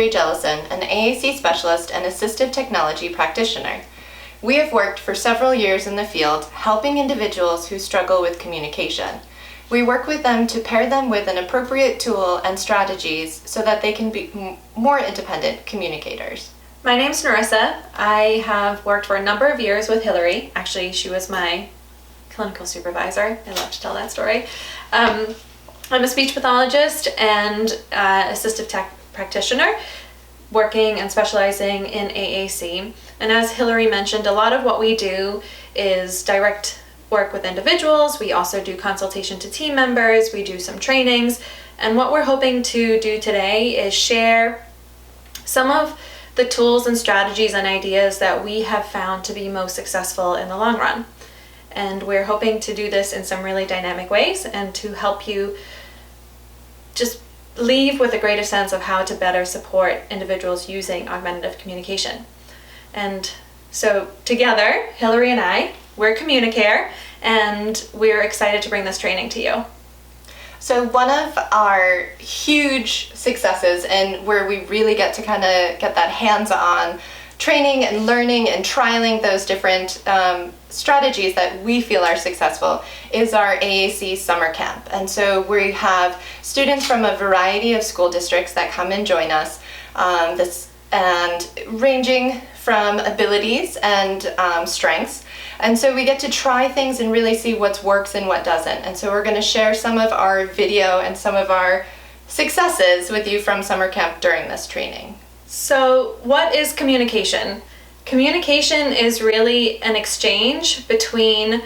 Hillary Jellison, an AAC specialist and assistive technology practitioner. We have worked for several years in the field helping individuals who struggle with communication. We work with them to pair them with an appropriate tool and strategies so that they can be more independent communicators. My name's Narissa. I have worked for a number of years with Hillary. Actually, she was my clinical supervisor. I love to tell that story. I'm a speech pathologist and assistive tech practitioner, working and specializing in AAC. And as Hillary mentioned, a lot of what we do is direct work with individuals. We also do consultation to team members. We do some trainings. And what we're hoping to do today is share some of the tools and strategies and ideas that we have found to be most successful in the long run. And we're hoping to do this in some really dynamic ways and to help you just leave with a greater sense of how to better support individuals using augmentative communication. And so together, Hillary and I, we're Communicare, and we're excited to bring this training to you. So one of our huge successes, and where we really get to kind of get that hands-on training and learning and trialing those different strategies that we feel are successful, is our AAC summer camp. And so we have students from a variety of school districts that come and join us, and ranging from abilities and strengths. And so we get to try things and really see what works and what doesn't. And so we're going to share some of our video and some of our successes with you from summer camp during this training. So what is communication? Communication is really an exchange between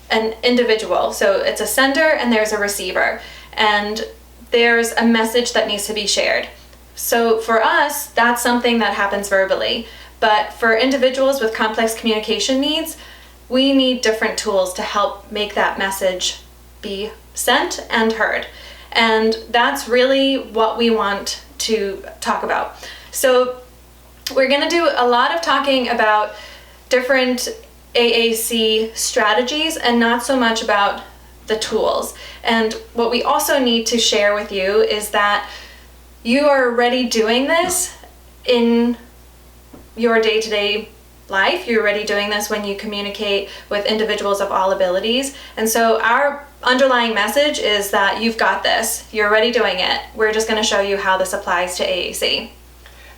an individual. So it's a sender and there's a receiver, and there's a message that needs to be shared. So for us, that's something that happens verbally. But for individuals with complex communication needs, we need different tools to help make that message be sent and heard. And that's really what we want to talk about. So we're going to do a lot of talking about different AAC strategies and not so much about the tools. And what we also need to share with you is that you are already doing this in your day-to-day life. You're already doing this when you communicate with individuals of all abilities. And so our underlying message is that you've got this. You're already doing it. We're just going to show you how this applies to AAC.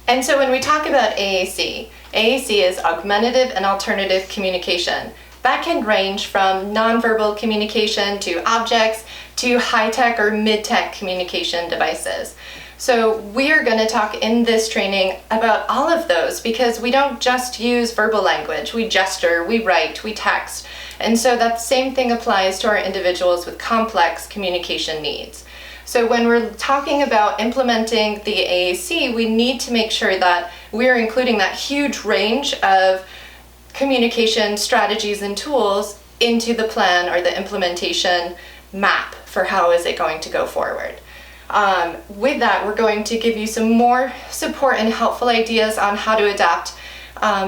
And so when we talk about AAC is augmentative and alternative communication. That can range from nonverbal communication to objects to high-tech or mid-tech communication devices. So we are going to talk in this training about all of those, because we don't just use verbal language. We gesture, we write, we text. And so that same thing applies to our individuals with complex communication needs. So when we're talking about implementing the AAC, we need to make sure that we're including that huge range of communication strategies and tools into the plan or the implementation map for how is it going to go forward. With that, we're going to give you some more support and helpful ideas on how to adapt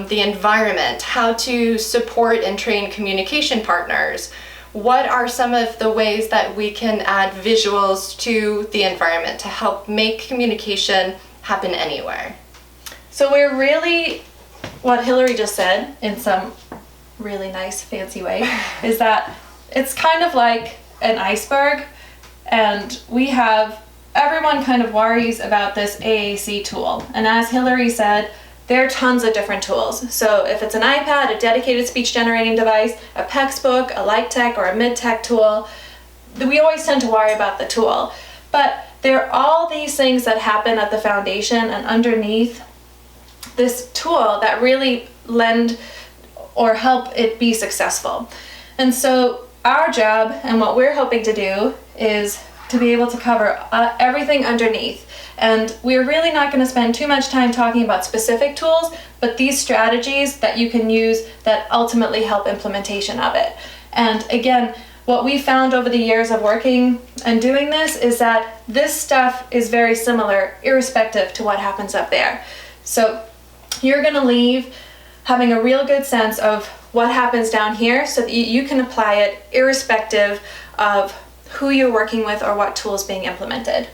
the environment, how to support and train communication partners. What are some of the ways that we can add visuals to the environment to help make communication happen anywhere? So we're really, what Hillary just said in some really nice fancy way, is that it's kind of like an iceberg, and everyone kind of worries about this AAC tool. And as Hillary said, there are tons of different tools. So if it's an iPad, a dedicated speech generating device, a PEX book, a Lite-Tech or a mid-tech tool, we always tend to worry about the tool. But there are all these things that happen at the foundation and underneath this tool that really lend or help it be successful. And so our job and what we're hoping to do is to be able to cover everything underneath. And we're really not going to spend too much time talking about specific tools, but these strategies that you can use that ultimately help implementation of it. And again, what we found over the years of working and doing this is that this stuff is very similar irrespective to what happens up there. So you're going to leave having a real good sense of what happens down here so that you can apply it irrespective of who you're working with or what tool is being implemented.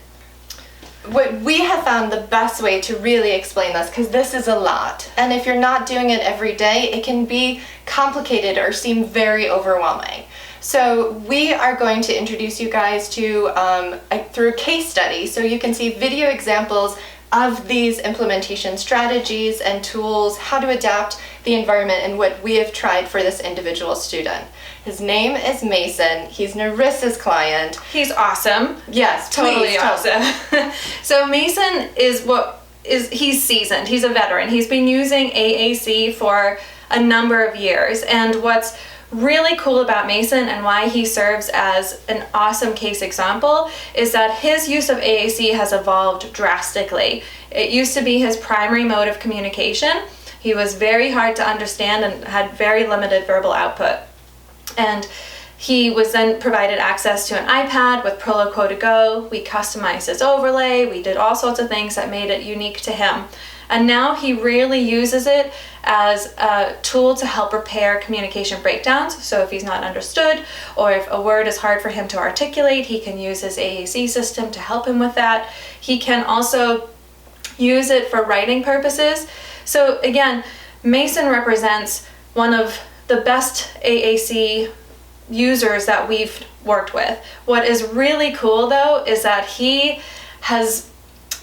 what we have found the best way to really explain this, because this is a lot, and if you're not doing it every day, it can be complicated or seem very overwhelming. So we are going to introduce you guys to through a case study, so you can see video examples of these implementation strategies and tools, how to adapt the environment, and what we have tried for this individual student. His name is Mason. He's Narissa's client. He's awesome. Yes, Totally awesome. So Mason he's seasoned. He's a veteran. He's been using AAC for a number of years. And what's really cool about Mason and why he serves as an awesome case example is that his use of AAC has evolved drastically. It used to be his primary mode of communication. He was very hard to understand and had very limited verbal output. And he was then provided access to an iPad with Proloquo to go. We customized his overlay. We did all sorts of things that made it unique to him. And now he really uses it as a tool to help repair communication breakdowns. So if he's not understood or if a word is hard for him to articulate, he can use his AAC system to help him with that. He can also use it for writing purposes. So again, Mason represents one of the best AAC users that we've worked with. What is really cool though is that he has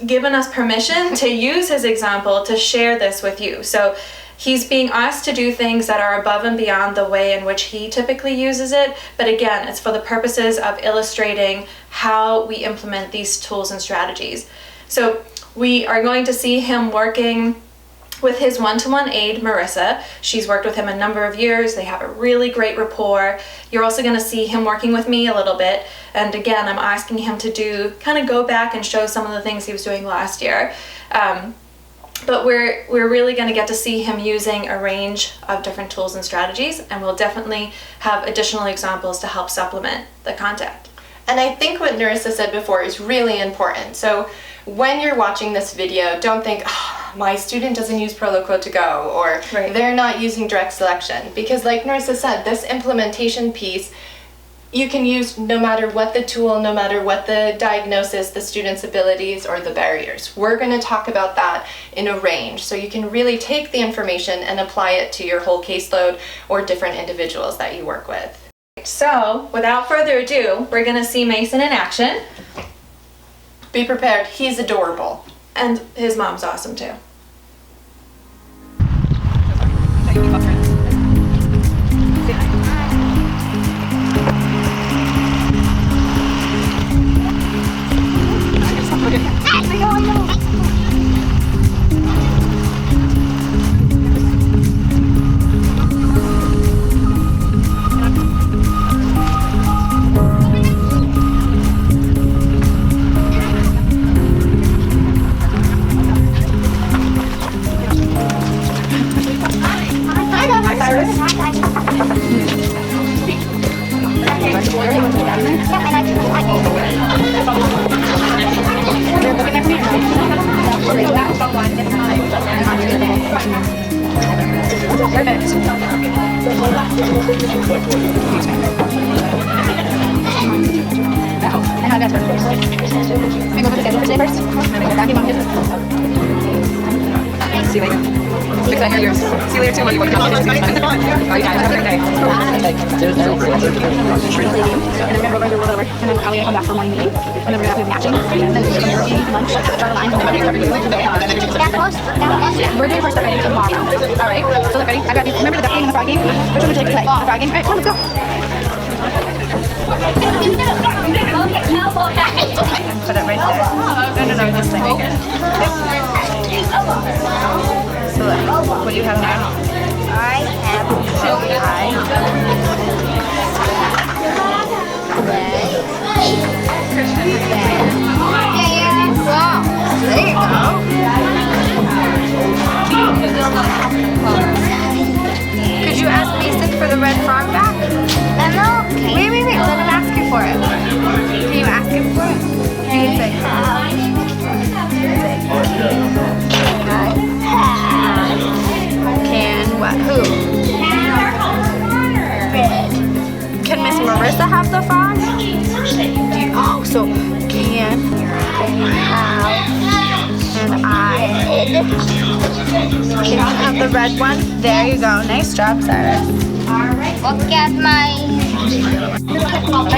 given us permission to use his example to share this with you. So he's being asked to do things that are above and beyond the way in which he typically uses it, but again, it's for the purposes of illustrating how we implement these tools and strategies. So we are going to see him working with his one-to-one aide, Marissa. She's worked with him a number of years. They have a really great rapport. You're also going to see him working with me a little bit. And again, I'm asking him to kind of go back and show some of the things he was doing last year. But we're really going to get to see him using a range of different tools and strategies, and we'll definitely have additional examples to help supplement the content. And I think what Narissa said before is really important. So when you're watching this video, don't think, oh, my student doesn't use Proloquo to go, or they're not using direct selection. Because like Narissa said, this implementation piece, you can use no matter what the tool, no matter what the diagnosis, the student's abilities, or the barriers. We're going to talk about that in a range, so you can really take the information and apply it to your whole caseload or different individuals that you work with. So, without further ado, we're going to see Mason in action. Be prepared, he's adorable. And his mom's awesome too. See you later. Fix that hair yours. See you later too. Are you guys have a good day? And then we're going to roll over. And then probably come back for morning meeting. And then we're going to have matching. And then we're going to eat lunch. Draw the line. We're doing first already tomorrow. Alright. So look ready. I got you. Remember the duck game and the frog game? Which one would you like to play? The frog game? Alright, come on, let's go. Put it right there. No, this thing. So look, what do you have now? I have Wow. There you go. Could you ask Mason for the red frog back? Okay. Wait. Let him ask you for it. Can you ask him for it? You can say, can what? Who? Can Miss Marissa have the frog? Oh, so can have Can you have the red one? There you go. Nice job, Cyrus. Look at my... Look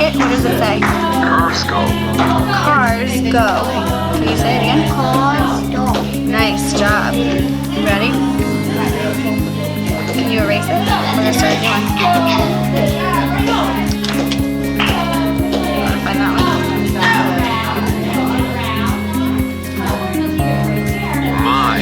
it. What does it say? Cars go. Cars go. Can you say it again? Cars go. Nice job. You ready? Can you erase it? We're gonna start a new one. Find that one. My.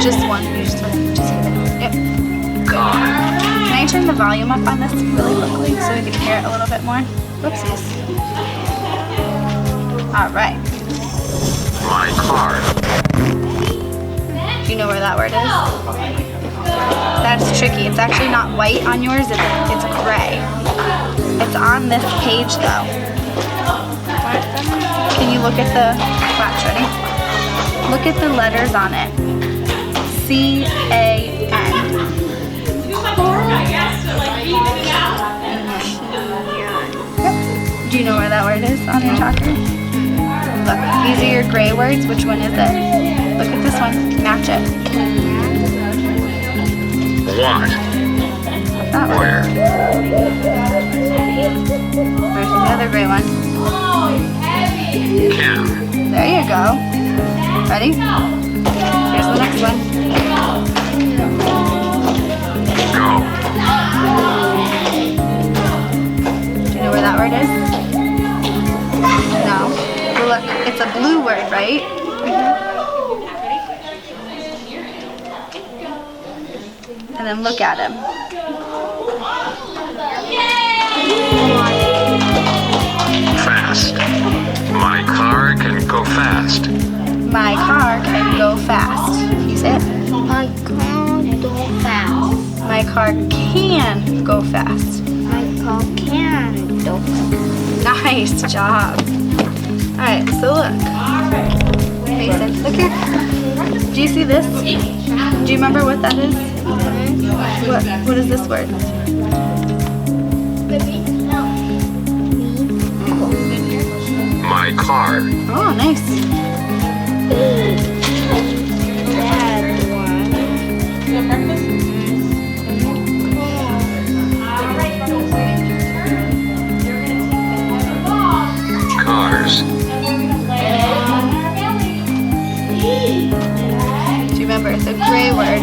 Just one. You just hit it. Yep. Car. Can I turn the volume up on this really quickly so we can hear it a little bit more? Whoopsies. All right. My car. Do you know where that word is? That's tricky. It's actually not white on yours. It's gray. It's on this page though. Can you look at the watch? Ready? Look at the letters on it. C-A-N. Do you know where that word is on your chalker? Look, these are your gray words. Which one is it? Look at this one. Match it. What? That one. Where? Where's the other gray one? Can. There you go. Ready? Here's the next one. Go. Do you know where that word is? No. Well, look, it's a blue word, right? And then look at him. Fast. My car can go fast. My car can go fast. You say it? My car go fast. My car can go fast. My car can go fast. Nice job. Alright, so look. Mason, look here. Do you see this? Do you remember what that is? What is this word? My car. Oh, nice. That one. Cars. Do you remember? It's a gray word.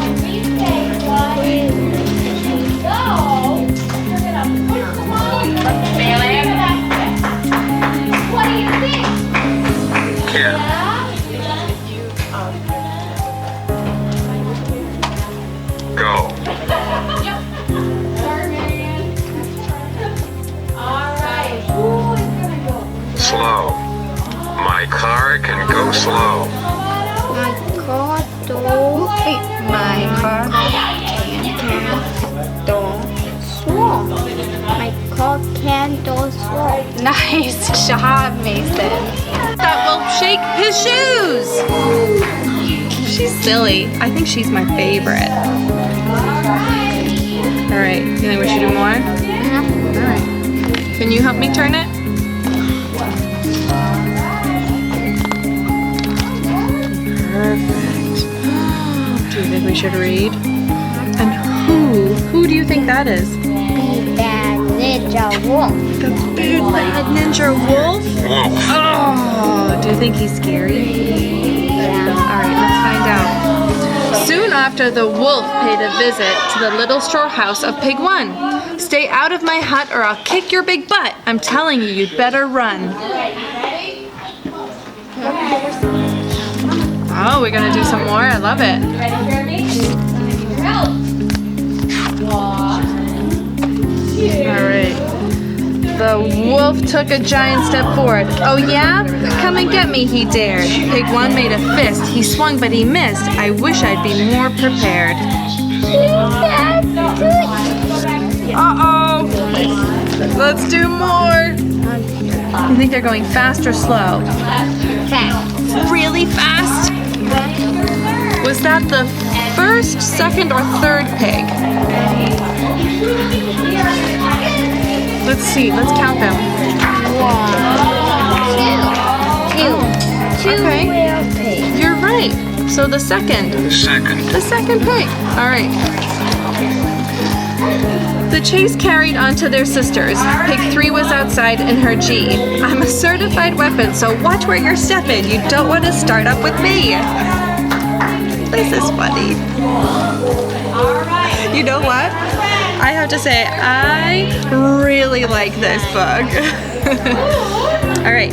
Can. Go. Slow. My car can go slow. My car do Wait, my car do slow. My car can do slow. Nice job, Mason. That wolf shake his shoes. She's silly. I think she's my favorite. All right, you think we should do more? All right. Can you help me turn it? Perfect. Do you think we should read? And who do you think that is? That ninja wolf. The big-legged ninja wolf? Wolf. Oh, do you think he's scary? Yeah. All right, let's find out. Soon after, the wolf paid a visit to the little straw house of Pig 1. Stay out of my hut or I'll kick your big butt. I'm telling you, you'd better run. Oh, we're gonna do some more? I love it. All right. The wolf took a giant step forward. Oh yeah? Come and get me, he dared. Pig 1 made a fist. He swung, but he missed. I wish I'd be more prepared. Uh-oh. Let's do more. You think they're going fast or slow? Fast. Really fast? Was that the first, second, or third pig? Let's see, let's count them. Two Okay. real pigs. You're right. So the second. The second pig. All right. The chase carried on to their sisters. Pig 3 was outside in her G. I'm a certified weapon, so watch where you're stepping. You don't want to start up with me. This is funny. You know what? I have to say, I really like this book. All right.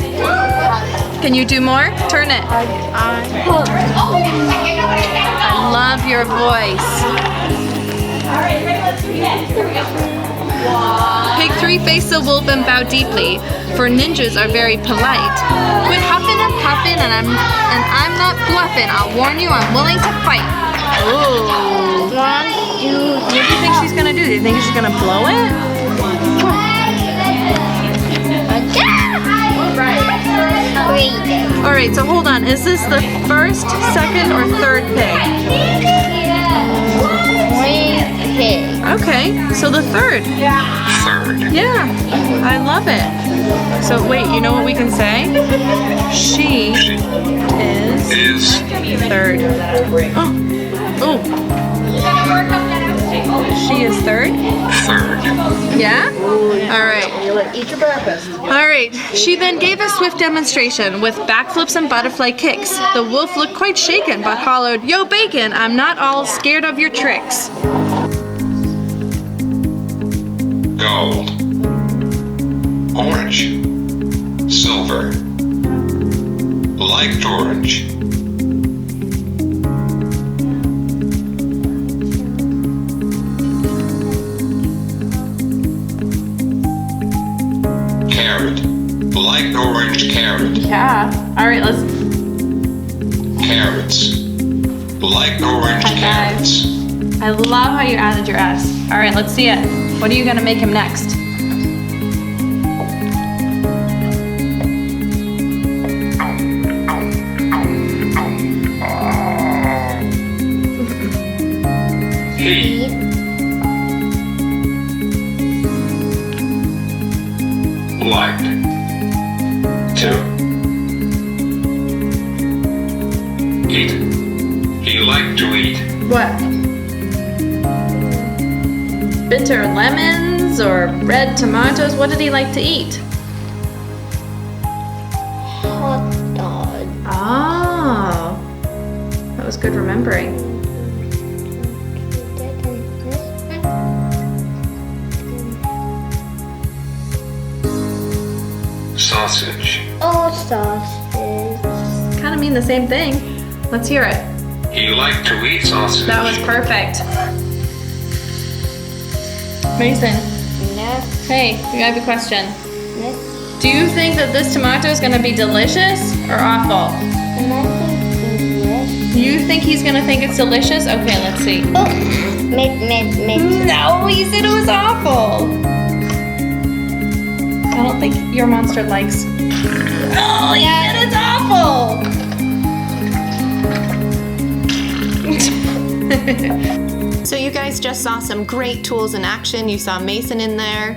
Can you do more? Turn it. I love your voice. Pig 3 faced the wolf and bowed deeply, for ninjas are very polite. Quit huffing and puffing, and I'm not bluffing. I'll warn you, I'm willing to fight. Ooh. What do you think she's gonna do? Do you think she's gonna blow it? All right, so hold on. Is this the first, second, or third pig? Okay, so the third. Third. Yeah, I love it. So wait, you know what we can say? She is third. Oh. She is third? Third. Yeah? All right. Eat your breakfast. All right. She then gave a swift demonstration with backflips and butterfly kicks. The wolf looked quite shaken, but hollered, "Yo, bacon, I'm not all scared of your tricks." Gold. Orange. Silver. Light orange. Carrot. Light orange carrot. Yeah. All right, let's. Carrots. Light orange Hi, guys. carrots. I love how you added your S. All right, let's see it. What are you gonna make him next? He. Liked to eat. He liked to eat. What? Bitter lemons or red tomatoes? What did he like to eat? Hot dog. Oh, that was good remembering. Sausage. Oh, sausage. Kind of mean the same thing. Let's hear it. He liked to eat sausage. That was perfect. Mason, Yes. hey, I have a question. Yes. Do you think that this tomato is gonna be delicious or awful? You think he's gonna think it's delicious? Okay, let's see. Oh, mid. No, he said it was awful. I don't think your monster likes. Oh, he said it's awful. So you guys just saw some great tools in action. You saw Mason in there.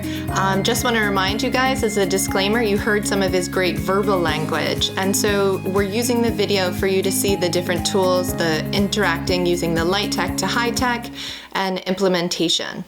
Just want to remind you guys, as a disclaimer, you heard some of his great verbal language. And so we're using the video for you to see the different tools, the interacting using the Lite-Tech to high-tech, and implementation.